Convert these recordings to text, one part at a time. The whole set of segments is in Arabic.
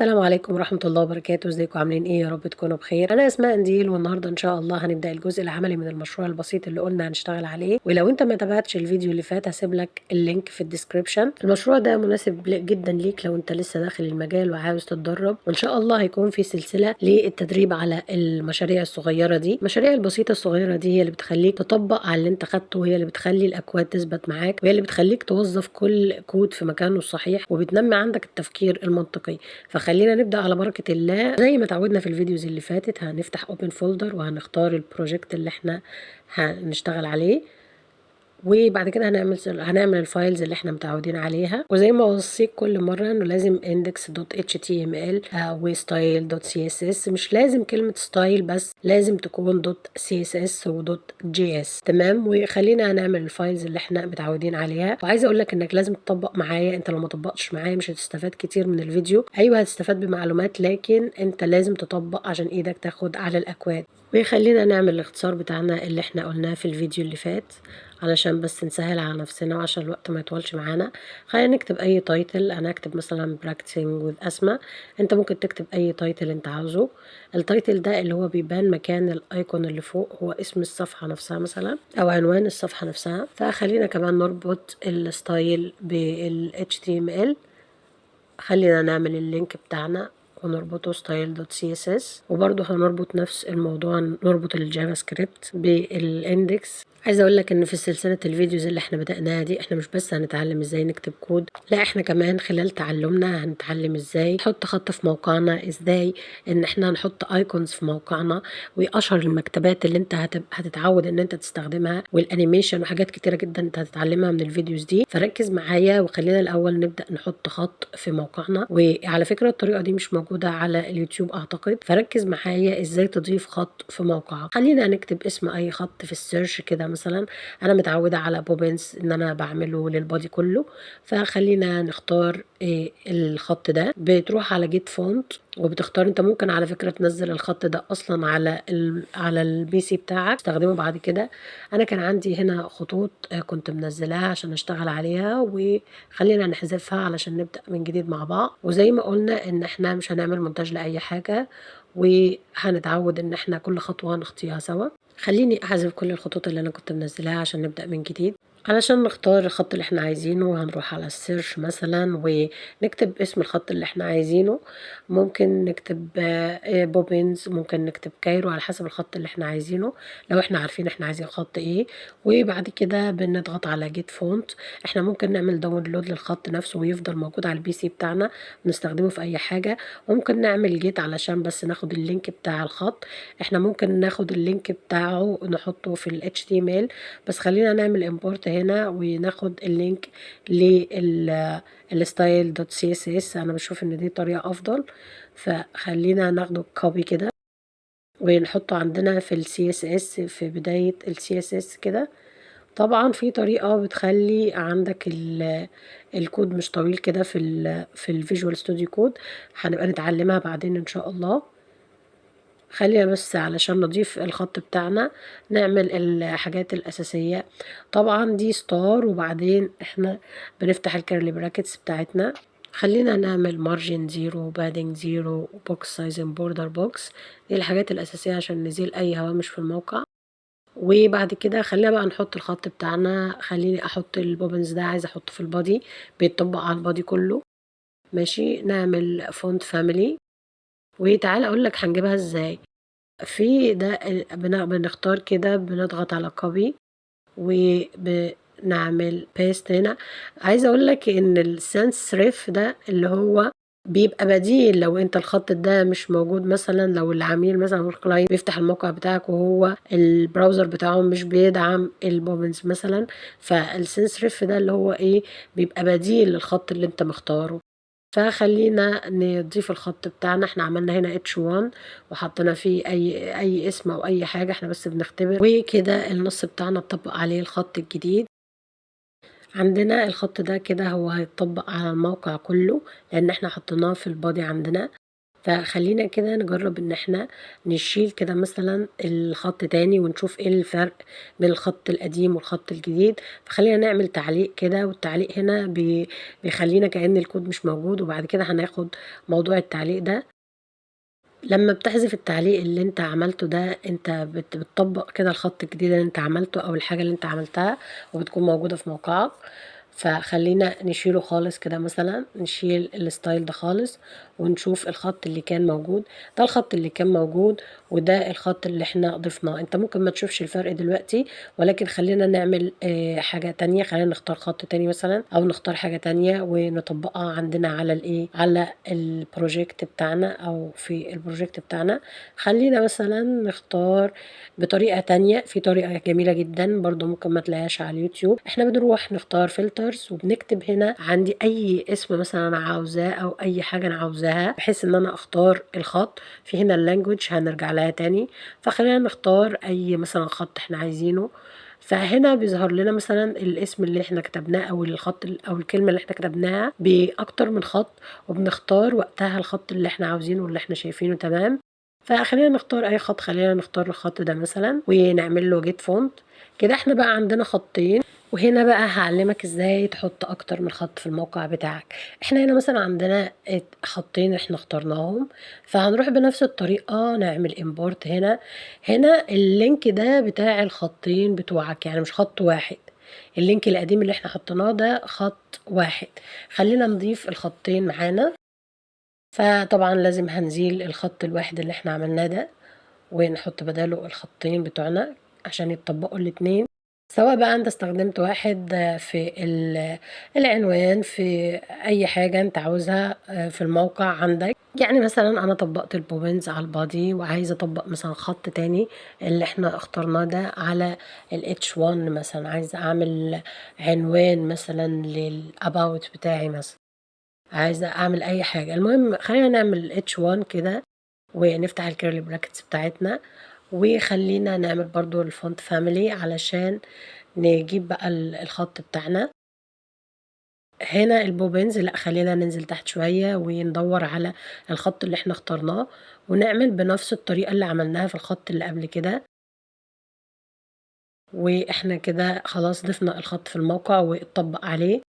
السلام عليكم ورحمة الله وبركاته، ازيكم عاملين ايه؟ يا رب تكونوا بخير. انا اسماء انديل، والنهارده ان شاء الله هنبدأ الجزء العملي من المشروع البسيط اللي قلنا هنشتغل عليه. ولو انت ما تابعتش الفيديو اللي فات هسيب لك اللينك في الديسكريبشن. المشروع ده مناسب جدا ليك لو انت لسه داخل المجال وعاوز تتدرب، وان شاء الله هيكون في سلسلة للتدريب على المشاريع الصغيرة دي. المشاريع البسيطة الصغيرة دي هي اللي بتخليك تطبق على اللي انت خدته، وهي اللي بتخلي الاكواد تثبت معاك، وهي اللي بتخليك توظف كل كود في مكانه الصحيح، وبتنمي عندك التفكير المنطقي. فخلينا نبدأ على بركة الله. زي ما اتعودنا في الفيديوز اللي فاتت، هنفتح اوبن فولدر وهنختار البروجكت اللي احنا هنشتغل عليه، وبعد كده هنعمل الفايلز اللي احنا متعودين عليها. وزي ما اوصيك كل مره انه لازم index.html وستايل دوت سي اس اس. مش لازم كلمه ستايل بس، لازم تكون دوت سي اس اس ودوت جي اس. تمام. وخلينا هنعمل الفايلز اللي احنا متعودين عليها. وعايزه اقول لك انك لازم تطبق معايا. انت لو ما طبقتش معايا مش هتستفاد كتير من الفيديو. ايوه هتستفاد بمعلومات، لكن انت لازم تطبق عشان ايدك تاخد على الاكواد. وخلينا نعمل الاختصار بتاعنا اللي احنا قلناه في الفيديو اللي فات علشان بس نسهل على نفسنا وعشان الوقت ما يطولش معانا. خلينا نكتب اي تايتل. انا هكتب مثلا براكتسنج وذ اسماء. انت ممكن تكتب اي تايتل انت عاوزه. التايتل ده اللي هو بيبان مكان الايكون اللي فوق هو اسم الصفحة نفسها مثلا، او عنوان الصفحة نفسها. فخلينا كمان نربط الستايل بال HTML. خلينا نعمل اللينك بتاعنا ونربطه style.css، وبرضه هنربط نفس الموضوع، نربط الجافا سكريبت بالاندكس. عايزه اقول لك ان في سلسله الفيديوز اللي احنا بدأناها دي، احنا مش بس هنتعلم ازاي نكتب كود، لا احنا كمان خلال تعلمنا هنتعلم ازاي نحط خط في موقعنا، ازاي ان احنا نحط ايكونز في موقعنا، واشهر المكتبات اللي انت هتتعود ان انت تستخدمها، والانيميشن وحاجات كتيره جدا انت هتتعلمها من الفيديوز دي. فركز معايا وخلينا الاول نبدأ نحط خط في موقعنا. وعلى فكره الطريقه دي مش موجوده على اليوتيوب اعتقد، فركز معايا ازاي تضيف خط في موقعك. خلينا نكتب اسم اي خط في السيرش كده مثلا. انا متعوده على بوبنز ان انا بعمله للبادي كله، فخلينا نختار الخط ده. بتروح على جيت فونت وبتختار. انت ممكن على فكره تنزل الخط ده اصلا على البي سي بتاعك تستخدمه بعد كده. انا كان عندي هنا خطوط كنت منزلاها عشان اشتغل عليها، وخلينا نحذفها علشان نبدأ من جديد مع بعض. وزي ما قلنا ان احنا مش هنعمل مونتاج لأي حاجة، وهنتعود ان احنا كل خطوة نخطيها سوا. خليني احذف كل الخطوط اللي انا كنت منزلاها عشان نبدأ من جديد. علشان نختار الخط اللي احنا عايزينه هنروح على السيرش مثلا ونكتب اسم الخط اللي احنا عايزينه. ممكن نكتب بوبينز، ممكن نكتب كايرو، على حسب الخط اللي احنا عايزينه لو احنا عارفين احنا عايزين خط ايه. وبعد كده بنضغط على جيت فونت. احنا ممكن نعمل داونلود للخط نفسه ويفضل موجود على البي سي بتاعنا نستخدمه في اي حاجة. ممكن نعمل جيت علشان بس ناخد اللينك بتاع الخط. احنا ممكن ناخد اللينك بتاعه نحطه في ال HTML، بس خلينا نعمل امبورت هنا وناخد اللينك الستايل دوت سي اس اس. انا بشوف ان دي طريقة افضل، فخلينا ناخده كوبي كده ونحطه عندنا في ال CSS في بداية ال CSS كده. طبعا في طريقة بتخلي عندك الكود مش طويل كده في الفيجوال ستوديو كود، هنبقى نتعلمها بعدين ان شاء الله. خلينا بس علشان نضيف الخط بتاعنا نعمل الحاجات الأساسية. طبعا دي ستار، وبعدين احنا بنفتح الكيرلي براكتس بتاعتنا. خلينا نعمل مارجن زيرو، بادنج زيرو، وبوكس سايزن، بوردر بوكس. دي الحاجات الأساسية عشان نزيل أي هوامش في الموقع. وبعد كده خلينا بقى نحط الخط بتاعنا. خليني أحط البوبنز ده، عايزة أحطه في البادي، بيتطبق على البادي كله. ماشي. نعمل فونت فاميلي. وتعالى أقول لك هنجيبها ازاي. في ده بنختار كده، بنضغط على كوبي وبنعمل بيست هنا. عايزه اقول لك ان السنس ريف ده اللي هو بيبقى بديل لو انت الخط ده مش موجود، مثلا لو العميل مثلا او الكلاينت بيفتح الموقع بتاعك وهو البراوزر بتاعه مش بيدعم البوبنز مثلا، فالسنس ريف ده اللي هو ايه، بيبقى بديل للخط اللي انت مختاره. فخلينا نضيف الخط بتاعنا. احنا عملنا هنا H1 وحطينا فيه اي اسم او اي حاجة، احنا بس بنختبر. وكده النص بتاعنا اتطبق عليه الخط الجديد. عندنا الخط ده كده هو هيتطبق على الموقع كله لان احنا حطيناه في البادي عندنا. فخلّينا كده نجرّب إن إحنا نشيل كده مثلًا الخط تاني ونشوف إيه الفرق بين الخط القديم والخط الجديد، فخلّينا نعمل تعليق كده، والتعليق هنا بيخلّينا كأن الكود مش موجود، وبعد كده هناخد موضوع التعليق ده. لمّا بتحذف التعليق اللي أنت عملته ده، أنت بتطبّق كده الخط الجديد اللي أنت عملته أو الحاجة اللي أنت عملتها وبتكون موجودة في موقعك، فخلّينا نشيله خالص كده مثلًا، نشيل الstyle ده خالص ونشوف الخط اللي كان موجود، ده الخط اللي كان موجود وده الخط اللي إحنا ضفناه، أنت ممكن ما تشوفش الفرق دلوقتي، ولكن خلّينا نعمل حاجة تانية، خلّينا نختار خط تاني مثلًا أو نختار حاجة تانية ونطبّقها عندنا على الإيه، على الproject بتاعنا أو في الproject بتاعنا. خلّينا مثلًا نختار بطريقة تانية، في طريقة جميلة جدًا برضه ممكن ما تلاقيهاش على اليوتيوب، إحنا بنروح نختار filters وبنكتب هنا عندي أي اسم مثلًا أنا عاوزاه أو أي حاجة أنا عاوزاها، بحيث إن أنا أختار الخط، في هنا الlanguage هنرجع لها تاني، فخلّينا نختار أي مثلًا خط إحنا عايزينه، فهنا بيظهر لنا مثلًا الاسم اللي إحنا كتبناه أو الخط أو الكلمة اللي إحنا كتبناها بأكتر من خط، وبنختار وقتها الخط اللي إحنا عاوزينه واللي إحنا شايفينه تمام، فخلّينا نختار أي خط، خلّينا نختار الخط ده مثلًا ونعمل له get font. كده إحنا بقى عندنا خطين، وهنا بقى هاعلّمك إزاي تحط أكتر من خط في الموقع بتاعك. إحنا هنا مثلًا عندنا خطين إحنا اخترناهم، فهنروح بنفس الطريقة نعمل import هنا. هنا الlink ده بتاع الخطين بتوعك، يعني مش خط واحد، الlink القديم اللي إحنا حطيناه ده خط واحد، خلّينا نضيف الخطين معانا. فطبعًا لازم هنزيل الخط الواحد اللي إحنا عملناه ده، ونحط بداله الخطين بتوعنا عشان يتطبقوا الاتنين، سواء بقى أنت استخدمت واحد في العنوان، في أي حاجة أنت عاوزها في الموقع عندك، يعني مثلًا أنا طبّقت البوبنز على الbody وعايزة أطبّق مثلًا خط تاني اللي إحنا اخترناه ده على الH1 مثلًا، عايزة أعمل عنوان مثلًا للabout بتاعي مثلًا. عايزة أعمل أي حاجة، المهم خلّينا نعمل H1 كده ونفتح الcurly brackets بتاعتنا، وخلّينا نعمل برضه الfont family علشان نجيب بقى الخط بتاعنا. هنا البوبنز لأ، خلّينا ننزل تحت شوية وندوّر على الخط اللي إحنا اخترناه، ونعمل بنفس الطريقة اللي عملناها في الخط اللي قبل كده، وإحنا كده خلاص ضفنا الخط في الموقع واتطبّق عليه.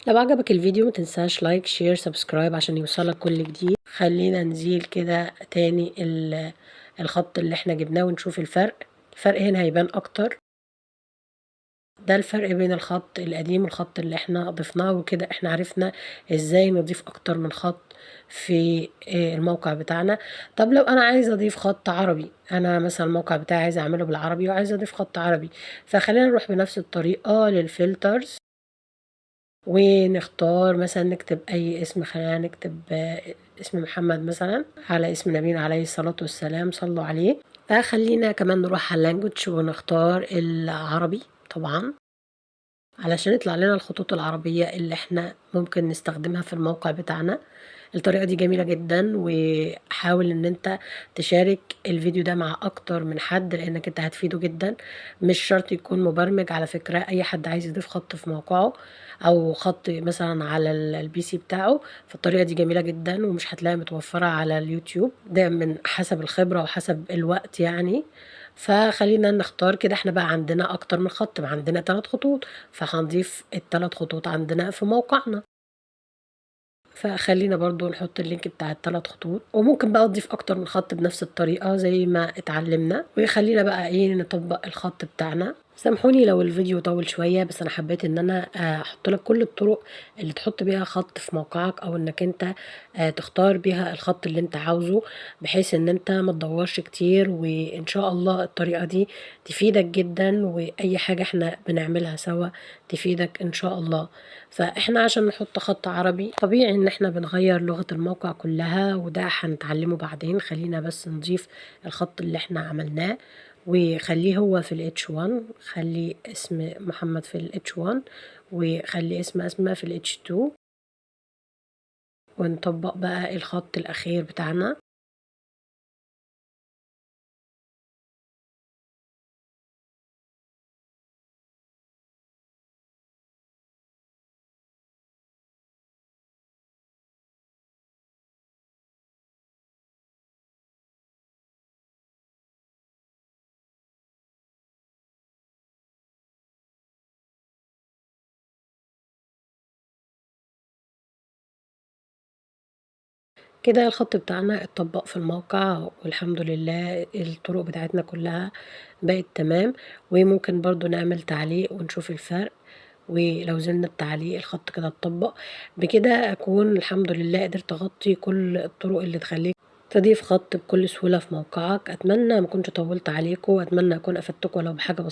لو عجبك الفيديو متنساش لايك شير سبسكرايب عشان يوصلك كل جديد. خلينا نزيل كده تاني الخط اللي احنا جبناه ونشوف الفرق هنا هيبان اكتر. ده الفرق بين الخط القديم والخط اللي احنا ضفناه، وكده احنا عرفنا ازاي نضيف اكتر من خط في الموقع بتاعنا. طب لو انا عايزه اضيف خط عربي، انا مثلا الموقع بتاعي عايزه اعمله بالعربي وعايزه اضيف خط عربي، فخلينا نروح بنفس الطريقه للفلترز ونختار مثلًا نكتب أي اسم، خلّينا نكتب اسم محمد مثلًا، على اسم نبينا عليه الصلاة والسلام، صلّوا عليه. فخلّينا كمان نروح على الlanguage ونختار العربي طبعًا، علشان يطلع لنا الخطوط العربية اللي إحنا ممكن نستخدمها في الموقع بتاعنا. الطريقة دي جميلة جدًا، وحاول إن أنت تشارك الفيديو ده مع أكتر من حد، لإنك أنت هتفيده جدًا، مش شرط يكون مبرمج على فكرة، أي حد عايز يضيف خط في موقعه أو خط مثلًا على الPC بتاعه، فالطريقة دي جميلة جدًا ومش هتلاقيها متوفرة على اليوتيوب، ده من حسب الخبرة وحسب الوقت يعني. فخلّينا نختار كده، إحنا بقى عندنا أكتر من خط، بقى عندنا 3 خطوط، فهنضيف ال3 خطوط عندنا في موقعنا. فخلّينا برضه نحط اللينك بتاع ال3 خطوط، وممكن بقى تضيف أكتر من خط بنفس الطريقة زي ما اتعلمنا، وخلّينا بقى إيه نطبّق الخط بتاعنا. سامحوني لو الفيديو طوِّل شوية، بس أنا حبيت إن أنا أحط لك كل الطرق اللي تحط بيها خط في موقعك، أو إنك أنت تختار بيها الخط اللي أنت عاوزه، بحيث إن أنت ما تدوّرش كتير، وإن شاء الله الطريقة دي تفيدك جدًا، وأي حاجة إحنا بنعملها سوا تفيدك إن شاء الله. فإحنا عشان نحط خط عربي طبيعي إن إحنا بنغيّر لغة الموقع كلّها، وده هنتعلمه بعدين، خلّينا بس نضيف الخط اللي إحنا عملناه وخلّيه هو في الH1، خلّي اسم محمد في الH1 وخلّي اسم أسماء في الH2، ونطبّق بقى الخط الأخير بتاعنا. كده الخط بتاعنا اتطبّق في الموقع والحمد لله الطرق بتاعتنا كلّها بقت تمام، وممكن برضه نعمل تعليق ونشوف الفرق، ولو زِلنا التعليق الخط كده اتطبّق، بكده أكون الحمد لله قدرت أغطّي كل الطرق اللي تخلّيك تضيف خط بكل سهولة في موقعك. أتمنى ما أكونش طوّلت عليكم، وأتمنى أكون أفدتكم ولو بحاجة بسيطة.